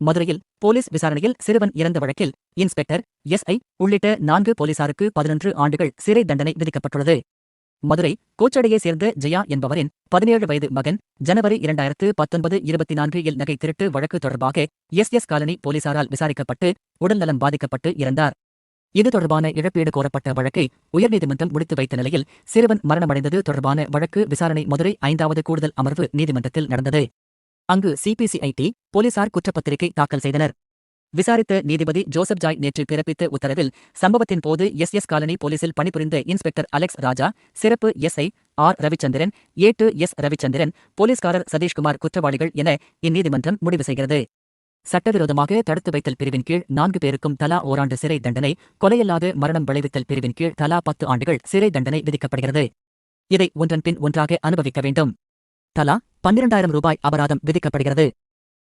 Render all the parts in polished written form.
மதுரையில் போலீஸ் விசாரணையில் சிறுவன் இறந்த வழக்கில் இன்ஸ்பெக்டர் எஸ்ஐ உள்ளிட்ட 4 போலீசாருக்கு 11 ஆண்டுகள் சிறை தண்டனை விதிக்கப்பட்டுள்ளது. மதுரை கோச்சடையை சேர்ந்த ஜெயா என்பவரின் 17 வயது மகன் ஜனவரி 2019 24 இல் நகை திருட்டு வழக்கு தொடர்பாக எஸ் காலனி போலீசாரால் விசாரிக்கப்பட்டு உடல்நலம் பாதிக்கப்பட்டு இறந்தார். இது தொடர்பான இழப்பீடு கோரப்பட்ட வழக்கை உயர்நீதிமன்றம் முடித்து வைத்த நிலையில் சிறுவன் மரணமடைந்தது தொடர்பான வழக்கு விசாரணை மதுரை 5வது கூடுதல் அமர்வு நீதிமன்றத்தில் நடந்தது. அங்கு சிபிசிஐடி போலீசார் குற்றப்பத்திரிகை தாக்கல் செய்தனர். விசாரித்த நீதிபதி ஜோசப் ஜாய் நேற்று பிறப்பித்த உத்தரவில் சம்பவத்தின் போது எஸ் காலனி போலீசில் பணிபுரிந்த இன்ஸ்பெக்டர் அலெக்ஸ் ராஜா, சிறப்பு எஸ்ஐ ஆர் ரவிச்சந்திரன், ஏட்டு எஸ் ரவிச்சந்திரன், போலீஸ்காரர் சதீஷ்குமார் குற்றவாளிகள் என இந்நீதிமன்றம் முடிவு செய்கிறது. சட்டவிரோதமாக தடுத்து வைத்தல் பிரிவின் கீழ் 4 பேருக்கும் தலா ஓராண்டு சிறை தண்டனை, கொலையில்லாத மரணம் விளைவித்தல் பிரிவின் கீழ் தலா 10 ஆண்டுகள் சிறை தண்டனை விதிக்கப்படுகிறது. இதை ஒன்றன் பின் ஒன்றாக அனுபவிக்க வேண்டும். தலா 12,000 ரூபாய் அபராதம் விதிக்கப்படுகிறது.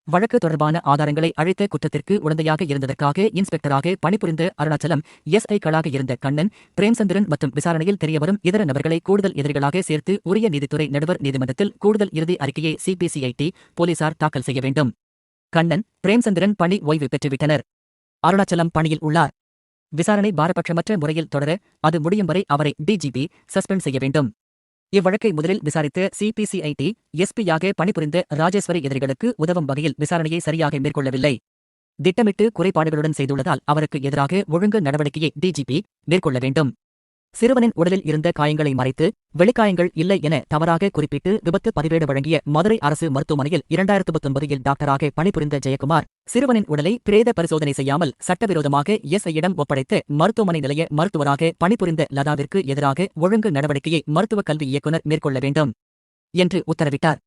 வழக்கு தொடர்பான ஆதாரங்களை அழித்த குற்றத்திற்கு உடந்தையாக இருந்ததற்காக இன்ஸ்பெக்டராக பணிபுரிந்த அருணாச்சலம் எஸ்ஐக்களாக இருந்த கண்ணன், பிரேம்சந்திரன் மற்றும் விசாரணையில் தெரியவரும் இதர நபர்களை கூடுதல் எதிரிகளாக சேர்த்து உரிய நீதித்துறை நடுவர் நீதிமன்றத்தில் கூடுதல் இறுதி அறிக்கையை சிபிசிஐடி போலீசார் தாக்கல் செய்ய வேண்டும். கண்ணன், பிரேம்சந்திரன் பணி ஓய்வு பெற்றுவிட்டனர். அருணாச்சலம் பணியில் உள்ளார். விசாரணை பாரபட்சமற்ற முறையில் தொடர அது முடியும் வரை அவரை டிஜிபி சஸ்பெண்ட் செய்ய வேண்டும். இவ்வழக்கை முதலில் விசாரித்த சிபிசிஐடி எஸ்பியாக பணிபுரிந்த ராஜேஸ்வரி எதிரிகளுக்கு உதவும் வகையில் விசாரணையை சரியாக மேற்கொள்ளவில்லை. திட்டமிட்டு குறைபாடுகளுடன் செய்துள்ளதால் அவருக்கு எதிராக ஒழுங்கு நடவடிக்கையை டிஜிபி மேற்கொள்ள வேண்டும். சிறுவனின் உடலில் இருந்த காயங்களை மறைத்து வெளிக்காயங்கள் இல்லை என தவறாக குறிப்பிட்டு விபத்து பதிவேடு வழங்கிய மதுரை அரசு மருத்துவமனையில் 2019 டாக்டராக பணிபுரிந்த ஜெயக்குமார், சிறுவனின் உடலை பிரேத பரிசோதனை செய்யாமல் சட்டவிரோதமாக எஸ்ஐயிடம் ஒப்படைத்த மருத்துவமனை நிலைய மருத்துவராக பணிபுரிந்த லதாவிற்கு எதிராக ஒழுங்கு நடவடிக்கையை மருத்துவக் கல்வி இயக்குநர் மேற்கொள்ள வேண்டும் என்று உத்தரவிட்டார்.